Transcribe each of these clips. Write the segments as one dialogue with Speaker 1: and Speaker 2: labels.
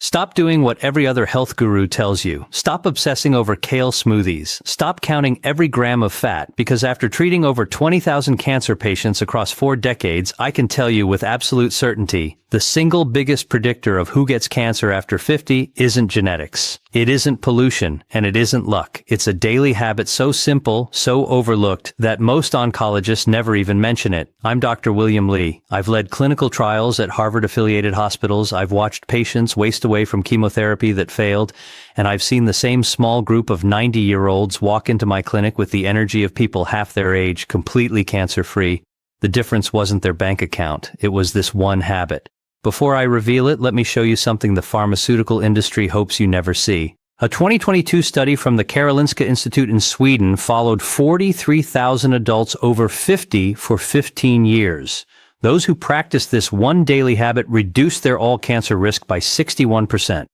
Speaker 1: Stop doing what every other health guru tells you. Stop obsessing over kale smoothies. Stop counting every gram of fat, because after treating over 20,000 cancer patients across 4 decades, I can tell you with absolute certainty, the single biggest predictor of who gets cancer after 50 isn't genetics. It isn't pollution, and it isn't luck. It's a daily habit so simple, so overlooked, that most oncologists never even mention it. I'm Dr. William Lee. I've led clinical trials at Harvard-affiliated hospitals. I've watched patients waste away from chemotherapy that failed, and I've seen the same small group of 90-year-olds walk into my clinic with the energy of people half their age, completely cancer-free. The difference wasn't their bank account. It was this one habit. Before I reveal it, let me show you something the pharmaceutical industry hopes you never see. A 2022 study from the Karolinska Institute in Sweden followed 43,000 adults over 50 for 15 years. Those who practiced this one daily habit reduced their all-cancer risk by 61%.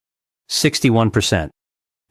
Speaker 1: 61%.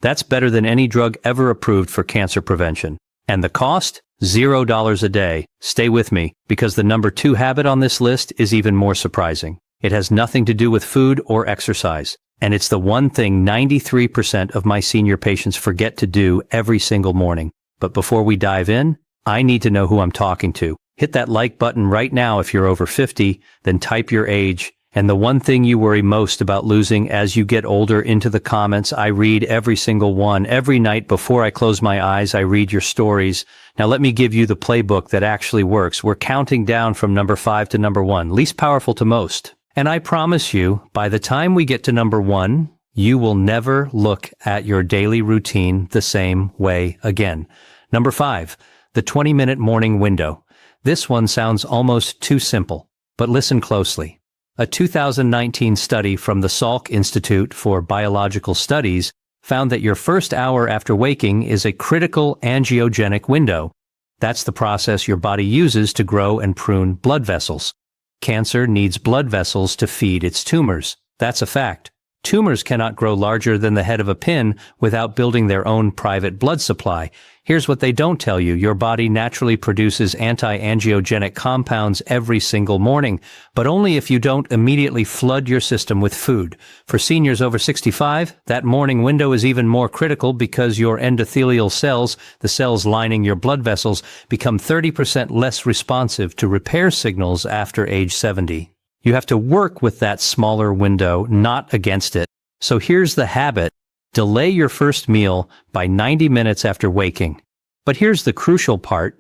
Speaker 1: That's better than any drug ever approved for cancer prevention. And the cost? $0 a day. Stay with me, because the number 2 habit on this list is even more surprising. It has nothing to do with food or exercise. And it's the one thing 93% of my senior patients forget to do every single morning. But before we dive in, I need to know who I'm talking to. Hit that like button right now if you're over 50, then type your age, and the one thing you worry most about losing as you get older into the comments. I read every single one. Every night before I close my eyes, I read your stories. Now let me give you the playbook that actually works. We're counting down from number 5 to number 1, least powerful to most. And I promise you, by the time we get to number 1, you will never look at your daily routine the same way again. Number 5, the 20-minute morning window. This one sounds almost too simple, but listen closely. A 2019 study from the Salk Institute for Biological Studies found that your first hour after waking is a critical angiogenic window. That's the process your body uses to grow and prune blood vessels. Cancer needs blood vessels to feed its tumors. That's a fact. Tumors cannot grow larger than the head of a pin without building their own private blood supply. Here's what they don't tell you. Your body naturally produces anti-angiogenic compounds every single morning, but only if you don't immediately flood your system with food. For seniors over 65, that morning window is even more critical because your endothelial cells, the cells lining your blood vessels, become 30% less responsive to repair signals after age 70. You have to work with that smaller window, not against it. So here's the habit. Delay your first meal by 90 minutes after waking. But here's the crucial part.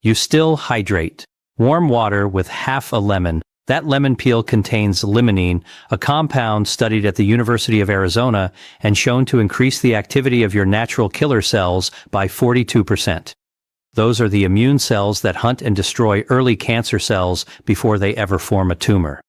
Speaker 1: You still hydrate. Warm water with half a lemon. That lemon peel contains limonene, a compound studied at the University of Arizona and shown to increase the activity of your natural killer cells by 42%. Those are the immune cells that hunt and destroy early cancer cells before they ever form a tumor.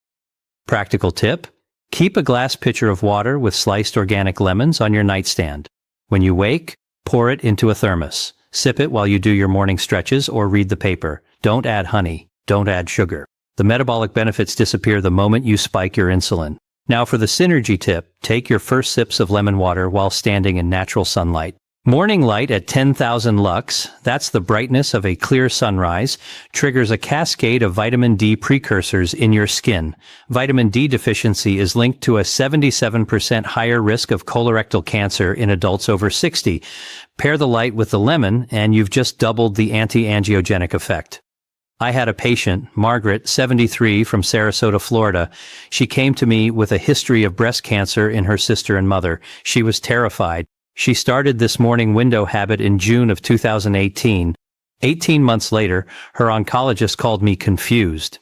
Speaker 1: Practical tip: keep a glass pitcher of water with sliced organic lemons on your nightstand. When you wake, pour it into a thermos. Sip it while you do your morning stretches or read the paper. Don't add honey. Don't add sugar. The metabolic benefits disappear the moment you spike your insulin. Now for the synergy tip: take your first sips of lemon water while standing in natural sunlight. Morning light at 10,000 lux, that's the brightness of a clear sunrise, triggers a cascade of vitamin D precursors in your skin. Vitamin D deficiency is linked to a 77% higher risk of colorectal cancer in adults over 60. Pair the light with the lemon, and you've just doubled the anti-angiogenic effect. I had a patient, Margaret, 73, from Sarasota, Florida. She came to me with a history of breast cancer in her sister and mother. She was terrified. She started this morning window habit in June of 2018. 18 months later, her oncologist called me confused.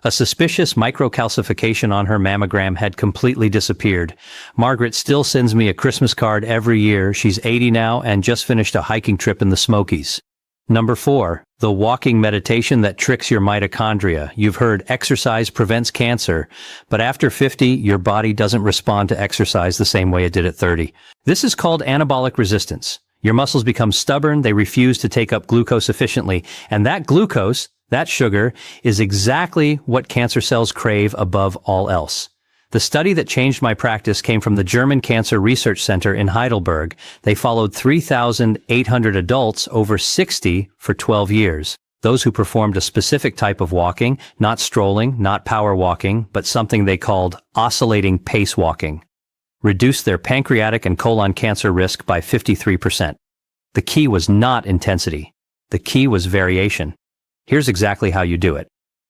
Speaker 1: A suspicious microcalcification on her mammogram had completely disappeared. Margaret still sends me a Christmas card every year. She's 80 now and just finished a hiking trip in the Smokies. Number 4, the walking meditation that tricks your mitochondria. You've heard exercise prevents cancer, but after 50, your body doesn't respond to exercise the same way it did at 30. This is called anabolic resistance. Your muscles become stubborn, they refuse to take up glucose efficiently, and that glucose, that sugar, is exactly what cancer cells crave above all else. The study that changed my practice came from the German Cancer Research Center in Heidelberg. They followed 3,800 adults over 60 for 12 years. Those who performed a specific type of walking, not strolling, not power walking, but something they called oscillating pace walking. reduced their pancreatic and colon cancer risk by 53%. The key was not intensity. The key was variation. Here's exactly how you do it.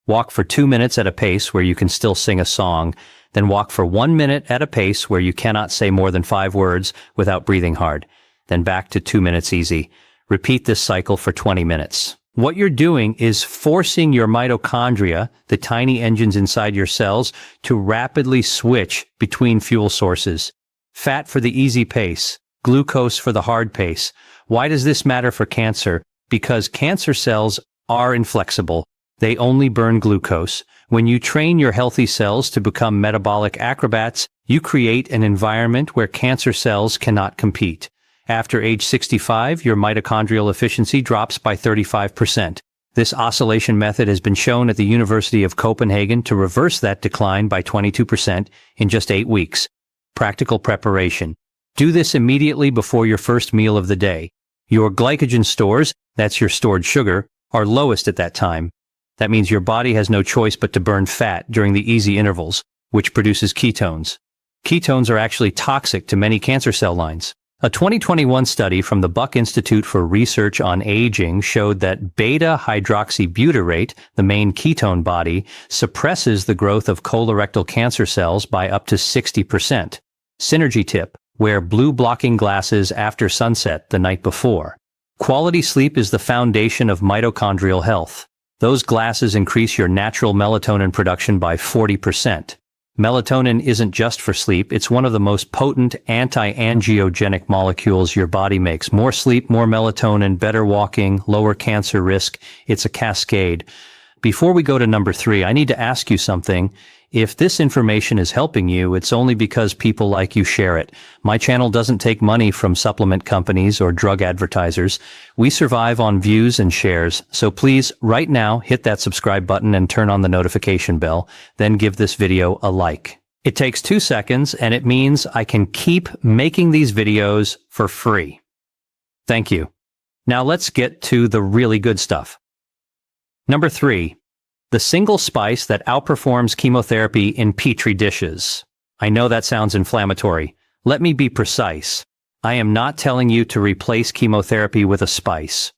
Speaker 1: Walk for 2 minutes at a pace where you can still sing a song, then walk for 1 minute at a pace where you cannot say more than 5 words without breathing hard, then back to 2 minutes easy. Repeat this cycle for 20 minutes. What you're doing is forcing your mitochondria, the tiny engines inside your cells, to rapidly switch between fuel sources. Fat for the easy pace, glucose for the hard pace. Why does this matter for cancer? Because cancer cells are inflexible. They only burn glucose. When you train your healthy cells to become metabolic acrobats, you create an environment where cancer cells cannot compete. After age 65, your mitochondrial efficiency drops by 35%. This oscillation method has been shown at the University of Copenhagen to reverse that decline by 22% in just 8 weeks. Practical preparation. Do this immediately before your first meal of the day. Your glycogen stores, that's your stored sugar, are lowest at that time. That means your body has no choice but to burn fat during the easy intervals, which produces ketones. Ketones are actually toxic to many cancer cell lines. A 2021 study from the Buck Institute for Research on Aging showed that beta-hydroxybutyrate, the main ketone body, suppresses the growth of colorectal cancer cells by up to 60%. Synergy tip: wear blue blocking glasses after sunset the night before. Quality sleep is the foundation of mitochondrial health. Those glasses increase your natural melatonin production by 40%. Melatonin isn't just for sleep, it's one of the most potent anti-angiogenic molecules your body makes. More sleep, more melatonin, better walking, lower cancer risk. It's a cascade. Before we go to number 3, I need to ask you something. If this information is helping you, it's only because people like you share it. My channel doesn't take money from supplement companies or drug advertisers. We survive on views and shares. So please, right now, hit that subscribe button and turn on the notification bell. Then give this video a like. It takes 2 seconds, and it means I can keep making these videos for free. Thank you. Now let's get to the really good stuff. Number 3. The single spice that outperforms chemotherapy in petri dishes. I know that sounds inflammatory. Let me be precise. I am not telling you to replace chemotherapy with a spice.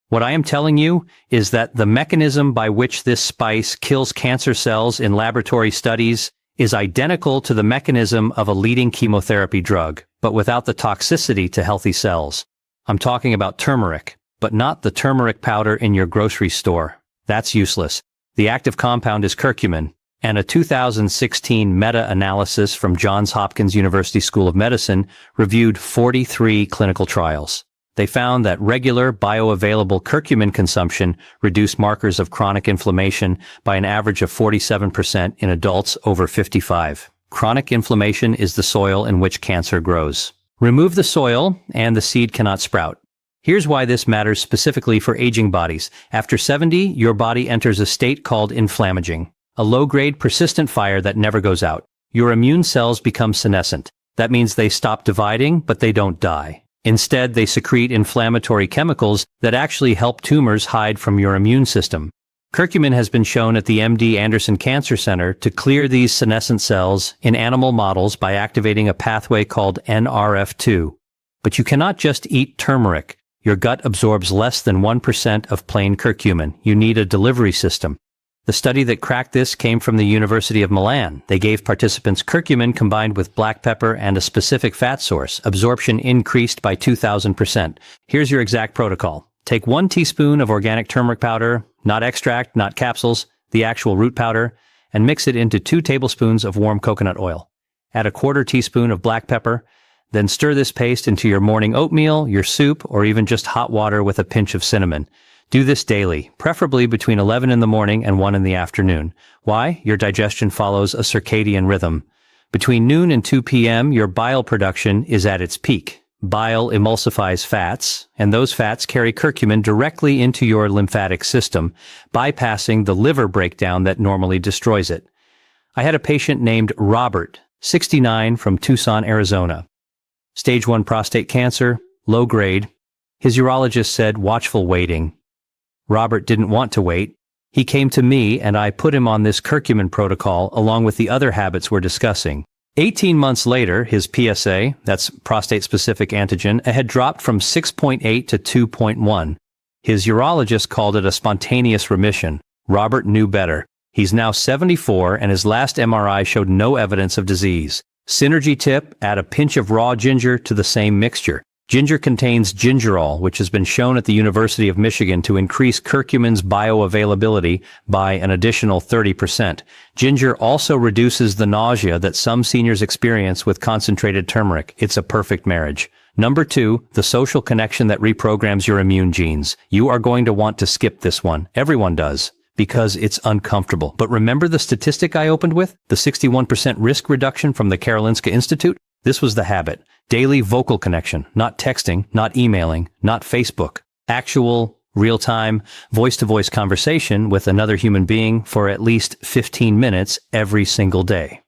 Speaker 1: What I am telling you is that the mechanism by which this spice kills cancer cells in laboratory studies is identical to the mechanism of a leading chemotherapy drug, but without the toxicity to healthy cells. I'm talking about turmeric, but not the turmeric powder in your grocery store. That's useless. The active compound is curcumin, and a 2016 meta-analysis from Johns Hopkins University School of Medicine reviewed 43 clinical trials. They found that regular bioavailable curcumin consumption reduced markers of chronic inflammation by an average of 47% in adults over 55. Chronic inflammation is the soil in which cancer grows. Remove the soil, and the seed cannot sprout. Here's why this matters specifically for aging bodies. After 70, your body enters a state called inflammaging, a low-grade persistent fire that never goes out. Your immune cells become senescent. That means they stop dividing, but they don't die. Instead, they secrete inflammatory chemicals that actually help tumors hide from your immune system. Curcumin has been shown at the MD Anderson Cancer Center to clear these senescent cells in animal models by activating a pathway called NRF2. But you cannot just eat turmeric. Your gut absorbs less than 1% of plain curcumin. You need a delivery system. The study that cracked this came from the University of Milan. They gave participants curcumin combined with black pepper and a specific fat source. Absorption increased by 2,000%. Here's your exact protocol. Take 1 teaspoon of organic turmeric powder, not extract, not capsules, the actual root powder, and mix it into 2 tablespoons of warm coconut oil. Add a 1/4 teaspoon of black pepper. Then stir this paste into your morning oatmeal, your soup, or even just hot water with a pinch of cinnamon. Do this daily, preferably between 11 in the morning and 1 in the afternoon. Why? Your digestion follows a circadian rhythm. Between noon and 2 p.m., your bile production is at its peak. Bile emulsifies fats, and those fats carry curcumin directly into your lymphatic system, bypassing the liver breakdown that normally destroys it. I had a patient named Robert, 69, from Tucson, Arizona. Stage 1 prostate cancer, low grade. His urologist said watchful waiting. Robert didn't want to wait. He came to me and I put him on this curcumin protocol along with the other habits we're discussing. 18 months later, his PSA, that's prostate-specific antigen, had dropped from 6.8 to 2.1. His urologist called it a spontaneous remission. Robert knew better. He's now 74, and his last MRI showed no evidence of disease. Synergy tip, add a pinch of raw ginger to the same mixture. Ginger contains gingerol, which has been shown at the University of Michigan to increase curcumin's bioavailability by an additional 30%. Ginger also reduces the nausea that some seniors experience with concentrated turmeric. It's a perfect marriage. Number 2, the social connection that reprograms your immune genes. You are going to want to skip this one. Everyone does, because it's uncomfortable. But remember the statistic I opened with? The 61% risk reduction from the Karolinska Institute? This was the habit. Daily vocal connection, not texting, not emailing, not Facebook. Actual, real-time, voice-to-voice conversation with another human being for at least 15 minutes every single day.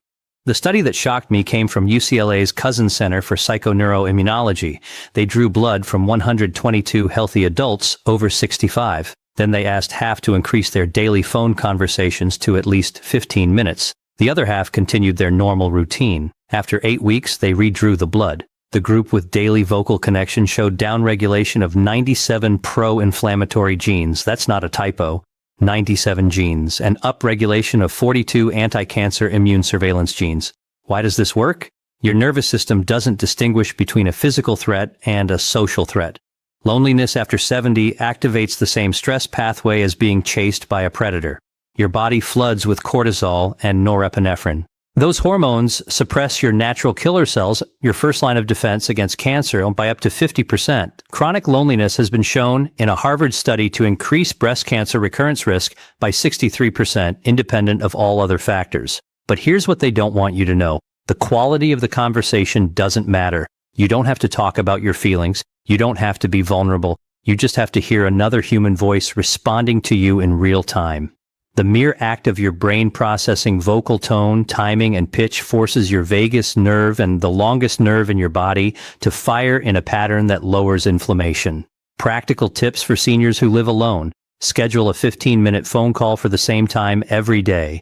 Speaker 1: The study that shocked me came from UCLA's Cousins Center for Psychoneuroimmunology. They drew blood from 122 healthy adults over 65. Then they asked half to increase their daily phone conversations to at least 15 minutes. The other half continued their normal routine. After 8 weeks, they redrew the blood. The group with daily vocal connection showed downregulation of 97 pro-inflammatory genes. That's not a typo. 97 genes, and upregulation of 42 anti-cancer immune surveillance genes. Why does this work? Your nervous system doesn't distinguish between a physical threat and a social threat. Loneliness after 70 activates the same stress pathway as being chased by a predator. Your body floods with cortisol and norepinephrine. Those hormones suppress your natural killer cells, your first line of defense against cancer, by up to 50%. Chronic loneliness has been shown in a Harvard study to increase breast cancer recurrence risk by 63%, independent of all other factors. But here's what they don't want you to know. The quality of the conversation doesn't matter. You don't have to talk about your feelings. You don't have to be vulnerable. You just have to hear another human voice responding to you in real time. The mere act of your brain processing vocal tone, timing, and pitch forces your vagus nerve and the longest nerve in your body to fire in a pattern that lowers inflammation. Practical tips for seniors who live alone. Schedule a 15-minute phone call for the same time every day.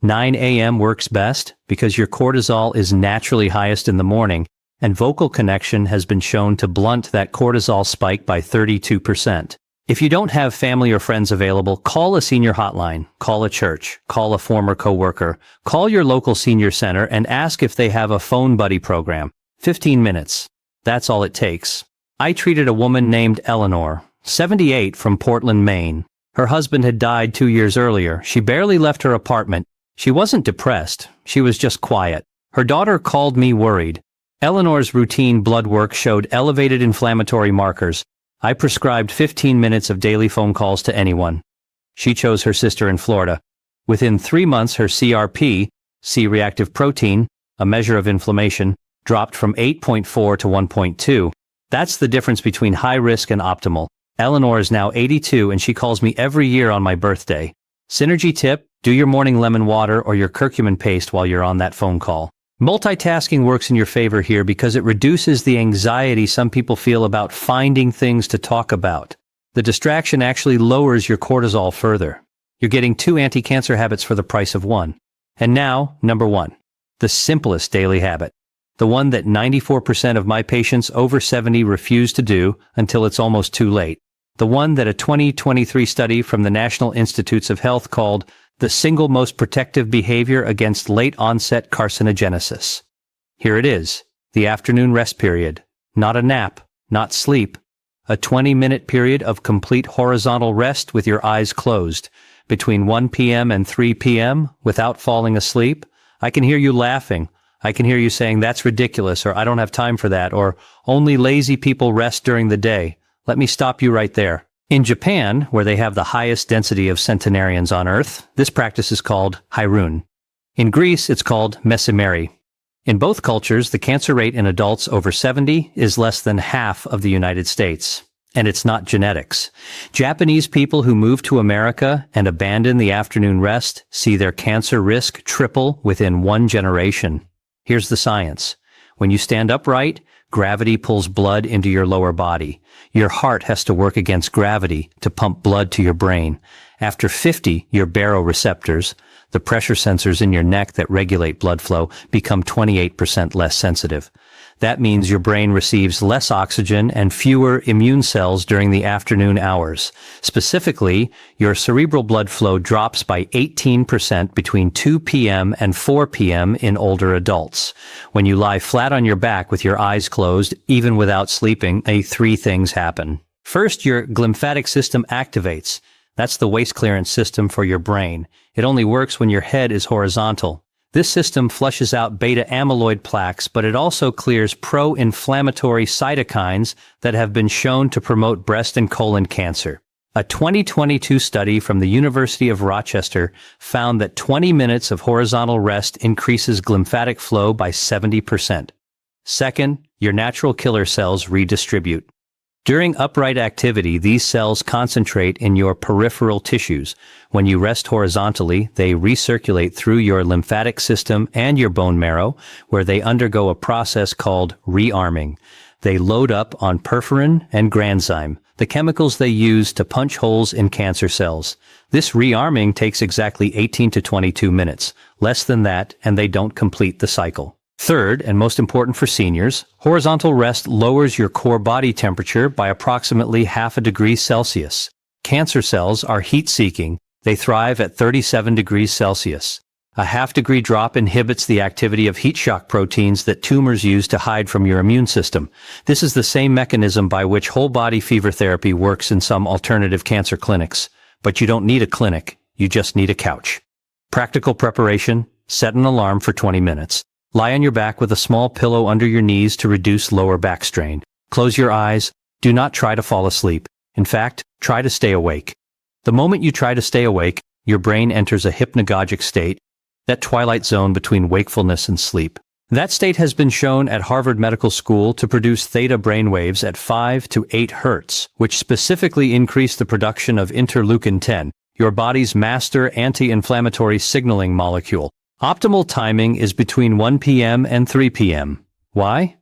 Speaker 1: 9 a.m. works best because your cortisol is naturally highest in the morning, and vocal connection has been shown to blunt that cortisol spike by 32%. If you don't have family or friends available, call a senior hotline, call a church, call a former coworker, call your local senior center and ask if they have a phone buddy program. 15 minutes. That's all it takes. I treated a woman named Eleanor, 78, from Portland, Maine. Her husband had died 2 years earlier. She barely left her apartment. She wasn't depressed. She was just quiet. Her daughter called me worried. Eleanor's routine blood work showed elevated inflammatory markers. I prescribed 15 minutes of daily phone calls to anyone. She chose her sister in Florida. Within 3 months, her CRP, C-reactive protein, a measure of inflammation, dropped from 8.4 to 1.2. That's the difference between high risk and optimal. Eleanor is now 82 and she calls me every year on my birthday. Synergy tip, do your morning lemon water or your curcumin paste while you're on that phone call. Multitasking works in your favor here because it reduces the anxiety some people feel about finding things to talk about. The distraction actually lowers your cortisol further. You're getting 2 anti-cancer habits for the price of 1. And now, number 1. The simplest daily habit. The one that 94% of my patients over 70 refuse to do until it's almost too late. The one that a 2023 study from the National Institutes of Health called the single most protective behavior against late-onset carcinogenesis. Here it is, the afternoon rest period. Not a nap, not sleep. A 20-minute period of complete horizontal rest with your eyes closed. Between 1 p.m. and 3 p.m. without falling asleep. I can hear you laughing. I can hear you saying, that's ridiculous, or I don't have time for that, or only lazy people rest during the day. Let me stop you right there. In Japan, where they have the highest density of centenarians on Earth, this practice is called Hairun. In Greece, it's called mesimeri. In both cultures, the cancer rate in adults over 70 is less than half of the United States. And it's not genetics. Japanese people who move to America and abandon the afternoon rest see their cancer risk triple within 1 generation. Here's the science. When you stand upright, gravity pulls blood into your lower body. Your heart has to work against gravity to pump blood to your brain. After 50, your baroreceptors, the pressure sensors in your neck that regulate blood flow, become 28% less sensitive. That means your brain receives less oxygen and fewer immune cells during the afternoon hours. Specifically, your cerebral blood flow drops by 18% between 2 p.m. and 4 p.m. in older adults. When you lie flat on your back with your eyes closed, even without sleeping, three things happen. First, your glymphatic system activates. That's the waste clearance system for your brain. It only works when your head is horizontal. This system flushes out beta amyloid plaques, but it also clears pro-inflammatory cytokines that have been shown to promote breast and colon cancer. A 2022 study from the University of Rochester found that 20 minutes of horizontal rest increases glymphatic flow by 70%. Second, your natural killer cells redistribute. During upright activity, these cells concentrate in your peripheral tissues. When you rest horizontally, they recirculate through your lymphatic system and your bone marrow, where they undergo a process called rearming. They load up on perforin and granzyme, the chemicals they use to punch holes in cancer cells. This rearming takes exactly 18 to 22 minutes, less than that, and they don't complete the cycle. Third, and most important for seniors, horizontal rest lowers your core body temperature by approximately half a degree Celsius. Cancer cells are heat-seeking. They thrive at 37 degrees Celsius. A half-degree drop inhibits the activity of heat shock proteins that tumors use to hide from your immune system. This is the same mechanism by which whole-body fever therapy works in some alternative cancer clinics. But you don't need a clinic. You just need a couch. Practical preparation: set an alarm for 20 minutes. Lie on your back with a small pillow under your knees to reduce lower back strain. Close your eyes. Do not try to fall asleep. In fact, try to stay awake. The moment you try to stay awake, your brain enters a hypnagogic state, that twilight zone between wakefulness and sleep. That state has been shown at Harvard Medical School to produce theta brainwaves at 5 to 8 hertz, which specifically increase the production of interleukin-10, your body's master anti-inflammatory signaling molecule. Optimal timing is between 1 p.m. and 3 p.m. Why?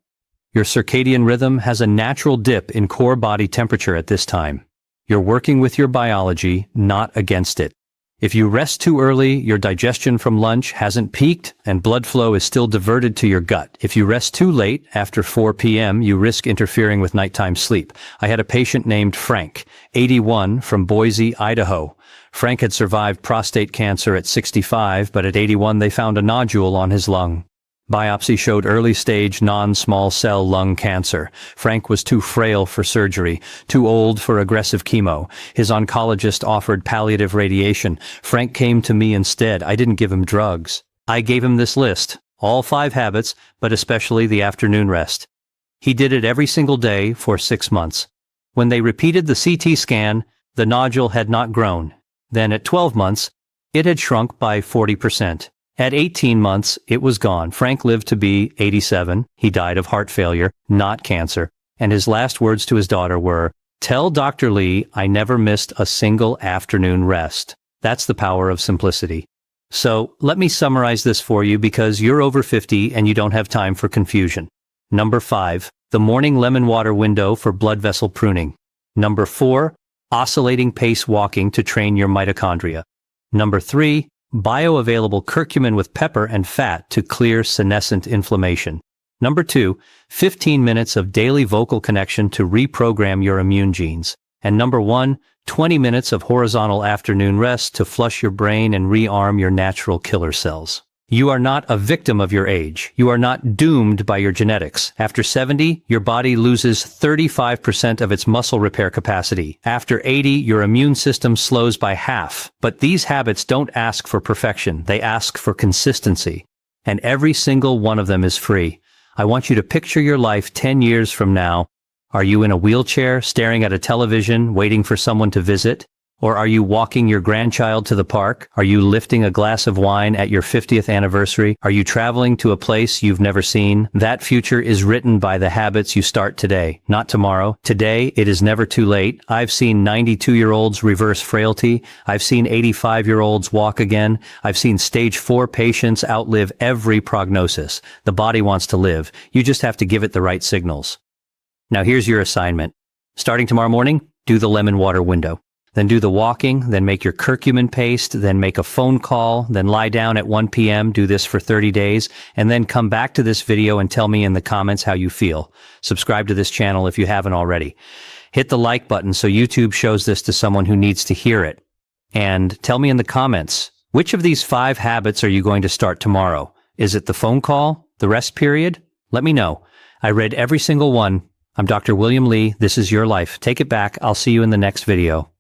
Speaker 1: Your circadian rhythm has a natural dip in core body temperature at this time. You're working with your biology, not against it. If you rest too early, your digestion from lunch hasn't peaked and blood flow is still diverted to your gut. If you rest too late, after 4 p.m., you risk interfering with nighttime sleep. I had a patient named Frank, 81, from Boise, Idaho. Frank had survived prostate cancer at 65, but at 81 they found a nodule on his lung. Biopsy showed early-stage non-small cell lung cancer. Frank was too frail for surgery, too old for aggressive chemo. His oncologist offered palliative radiation. Frank came to me instead. I didn't give him drugs. I gave him this list, all 5 habits, but especially the afternoon rest. He did it every single day for 6 months. When they repeated the CT scan, the nodule had not grown. Then at 12 months, it had shrunk by 40%. At 18 months, it was gone. Frank lived to be 87. He died of heart failure, not cancer. And his last words to his daughter were, "Tell Dr. Lee I never missed a single afternoon rest." That's the power of simplicity. So let me summarize this for you because you're over 50 and you don't have time for confusion. Number 5, the morning lemon water window for blood vessel pruning. Number 4, oscillating pace walking to train your mitochondria. Number 3, bioavailable curcumin with pepper and fat to clear senescent inflammation. Number 2, 15 minutes of daily vocal connection to reprogram your immune genes. And number 1, 20 minutes of horizontal afternoon rest to flush your brain and rearm your natural killer cells. You are not a victim of your age. You are not doomed by your genetics. After 70, your body loses 35% of its muscle repair capacity. After 80, your immune system slows by half. But these habits don't ask for perfection. They ask for consistency. And every single one of them is free. I want you to picture your life 10 years from now. Are you in a wheelchair, staring at a television, waiting for someone to visit? Or are you walking your grandchild to the park? Are you lifting a glass of wine at your 50th anniversary? Are you traveling to a place you've never seen? That future is written by the habits you start today, not tomorrow. Today, it is never too late. I've seen 92-year-olds reverse frailty. I've seen 85-year-olds walk again. I've seen stage 4 patients outlive every prognosis. The body wants to live. You just have to give it the right signals. Now here's your assignment. Starting tomorrow morning, do the lemon water window. then do the walking, then make your curcumin paste, then make a phone call, then lie down at 1 p.m., do this for 30 days, and then come back to this video and tell me in the comments how you feel. Subscribe to this channel if you haven't already. Hit the like button so YouTube shows this to someone who needs to hear it. And tell me in the comments, which of these 5 habits are you going to start tomorrow? Is it the phone call? The rest period? Let me know. I read every single one. I'm Dr. William Lee. This is your life. Take it back. I'll see you in the next video.